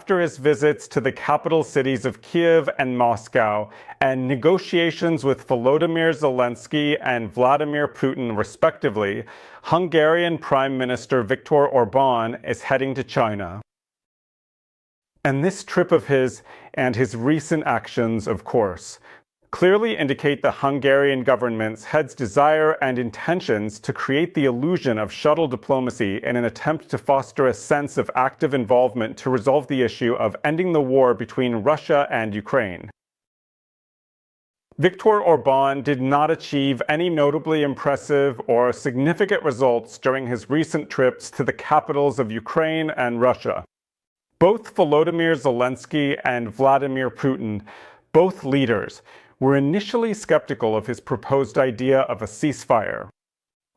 after his visits to the capital cities of Kiev and Moscow and negotiations with Volodymyr Zelensky and Vladimir Putin, respectively, Hungarian Prime Minister Viktor Orbán is heading to China. And this trip of his and his recent actions, of course, clearly indicate the Hungarian government's head's desire and intentions to create the illusion of shuttle diplomacy in an attempt to foster a sense of active involvement to resolve the issue of ending the war between Russia and Ukraine. Viktor Orbán did not achieve any notably impressive or significant results during his recent trips to the capitals of Ukraine and Russia. Both Volodymyr Zelensky and Vladimir Putin, both leaders, were initially skeptical of his proposed idea of a ceasefire.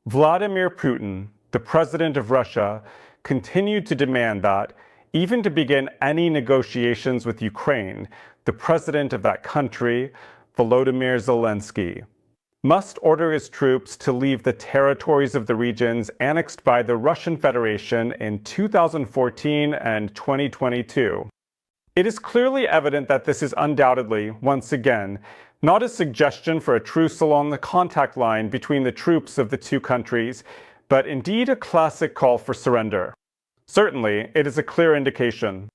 Vladimir Putin, the president of Russia, continued to demand that, even to begin any negotiations with Ukraine, the president of that country, Volodymyr Zelensky, must order his troops to leave the territories of the regions annexed by the Russian Federation in 2014 and 2022. It is clearly evident that this is undoubtedly, once again, not a suggestion for a truce along the contact line between the troops of the two countries, but indeed a classic call for surrender. Certainly, it is a clear indication.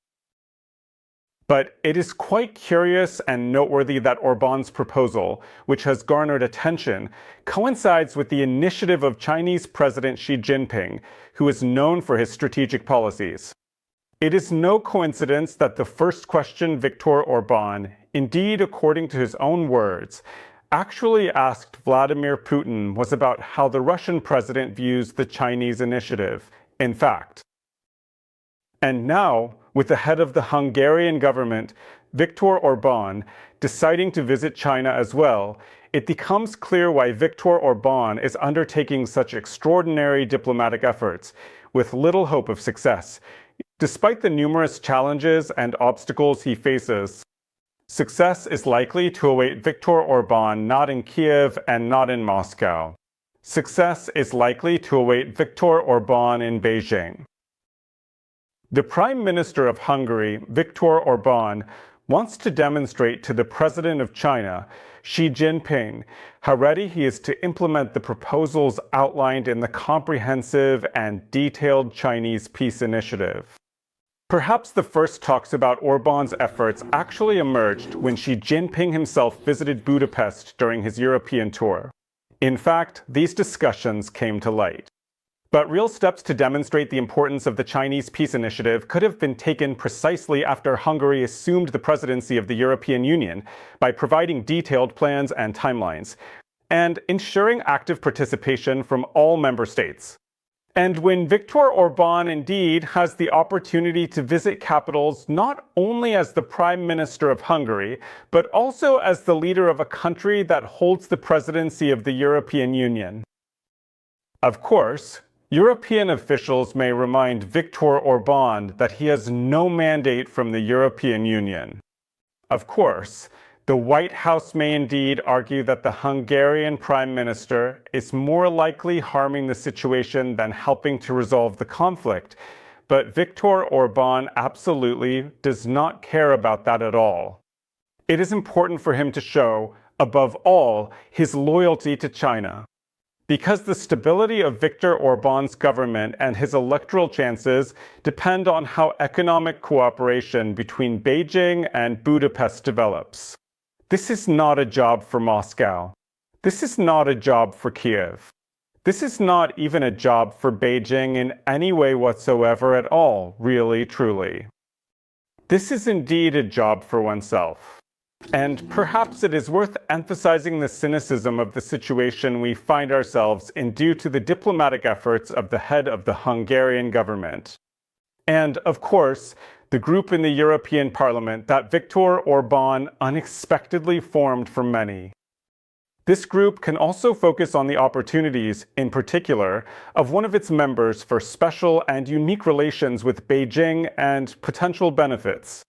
But it is quite curious and noteworthy that Orbán's proposal, which has garnered attention, coincides with the initiative of Chinese President Xi Jinping, who is known for his strategic policies. It is no coincidence that the first question Viktor Orbán, indeed according to his own words, actually asked Vladimir Putin was about how the Russian president views the Chinese initiative, in fact. And now, with the head of the Hungarian government, Viktor Orbán, deciding to visit China as well, it becomes clear why Viktor Orbán is undertaking such extraordinary diplomatic efforts, with little hope of success. Despite the numerous challenges and obstacles he faces, success is likely to await Viktor Orbán not in Kiev and not in Moscow. Success is likely to await Viktor Orbán in Beijing. The Prime Minister of Hungary, Viktor Orbán, wants to demonstrate to the President of China, Xi Jinping, how ready he is to implement the proposals outlined in the comprehensive and detailed Chinese peace initiative. Perhaps the first talks about Orbán's efforts actually emerged when Xi Jinping himself visited Budapest during his European tour. In fact, these discussions came to light. But real steps to demonstrate the importance of the Chinese peace initiative could have been taken precisely after Hungary assumed the presidency of the European Union by providing detailed plans and timelines, and ensuring active participation from all member states. And when Viktor Orbán indeed has the opportunity to visit capitals not only as the Prime Minister of Hungary, but also as the leader of a country that holds the presidency of the European Union. Of course, European officials may remind Viktor Orbán that he has no mandate from the European Union. Of course, the White House may indeed argue that the Hungarian Prime Minister is more likely harming the situation than helping to resolve the conflict, but Viktor Orbán absolutely does not care about that at all. It is important for him to show, above all, his loyalty to China. Because the stability of Viktor Orbán's government and his electoral chances depend on how economic cooperation between Beijing and Budapest develops. This is not a job for Moscow. This is not a job for Kiev. This is not even a job for Beijing in any way whatsoever at all, really, truly. This is indeed a job for oneself. And perhaps it is worth emphasizing the cynicism of the situation we find ourselves in due to the diplomatic efforts of the head of the Hungarian government. And, of course, the group in the European Parliament that Viktor Orbán unexpectedly formed for many. This group can also focus on the opportunities, in particular, of one of its members for special and unique relations with Beijing and potential benefits.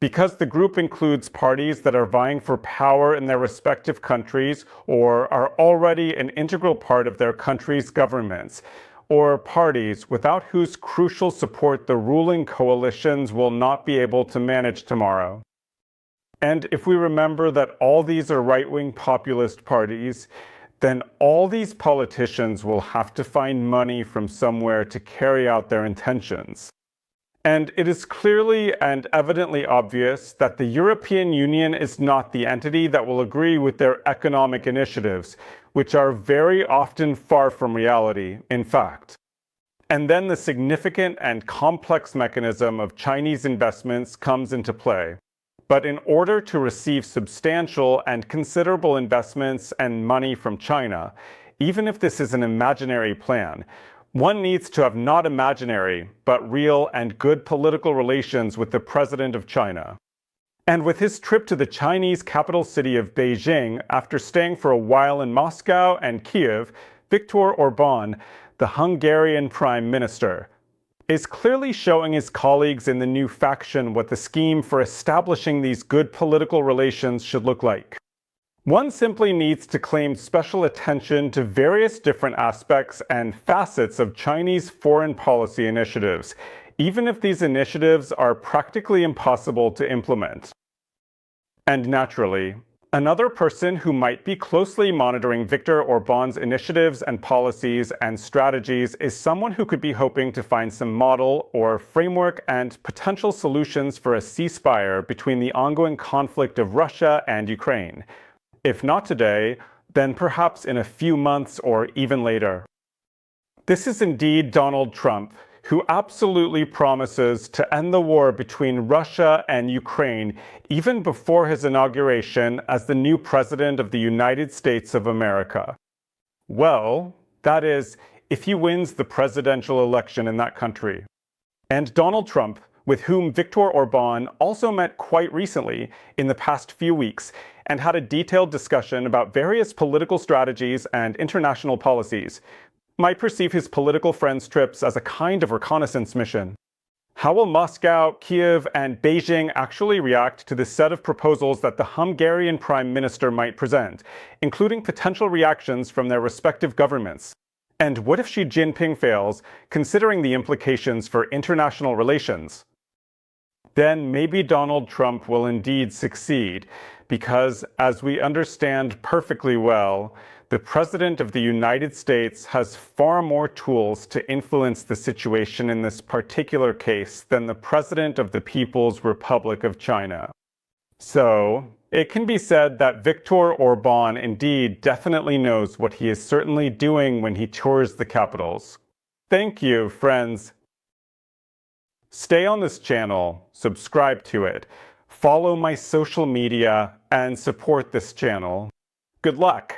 Because the group includes parties that are vying for power in their respective countries or are already an integral part of their country's governments, or parties without whose crucial support the ruling coalitions will not be able to manage tomorrow. And if we remember that all these are right-wing populist parties, then all these politicians will have to find money from somewhere to carry out their intentions. And it is clearly and evidently obvious that the European Union is not the entity that will agree with their economic initiatives, which are very often far from reality, in fact. And then the significant and complex mechanism of Chinese investments comes into play. But in order to receive substantial and considerable investments and money from China, even if this is an imaginary plan, one needs to have not imaginary, but real and good political relations with the president of China. And with his trip to the Chinese capital city of Beijing, after staying for a while in Moscow and Kiev, Viktor Orban, the Hungarian prime minister, is clearly showing his colleagues in the new faction what the scheme for establishing these good political relations should look like. One simply needs to claim special attention to various different aspects and facets of Chinese foreign policy initiatives, even if these initiatives are practically impossible to implement. And naturally, another person who might be closely monitoring Viktor Orban's initiatives and policies and strategies is someone who could be hoping to find some model or framework and potential solutions for a ceasefire between the ongoing conflict of Russia and Ukraine. If not today, then perhaps in a few months or even later. This is indeed Donald Trump, who absolutely promises to end the war between Russia and Ukraine even before his inauguration as the new president of the United States of America. Well, that is, if he wins the presidential election in that country. And Donald Trump, with whom Viktor Orban also met quite recently in the past few weeks and had a detailed discussion about various political strategies and international policies, might perceive his political friends' trips as a kind of reconnaissance mission. How will Moscow, Kiev, and Beijing actually react to the set of proposals that the Hungarian prime minister might present, including potential reactions from their respective governments? And what if Xi Jinping fails, considering the implications for international relations? Then maybe Donald Trump will indeed succeed, because, as we understand perfectly well, the President of the United States has far more tools to influence the situation in this particular case than the President of the People's Republic of China. So, it can be said that Viktor Orban indeed definitely knows what he is certainly doing when he tours the capitals. Thank you, friends. Stay on this channel, subscribe to it, follow my social media, and support this channel. Good luck!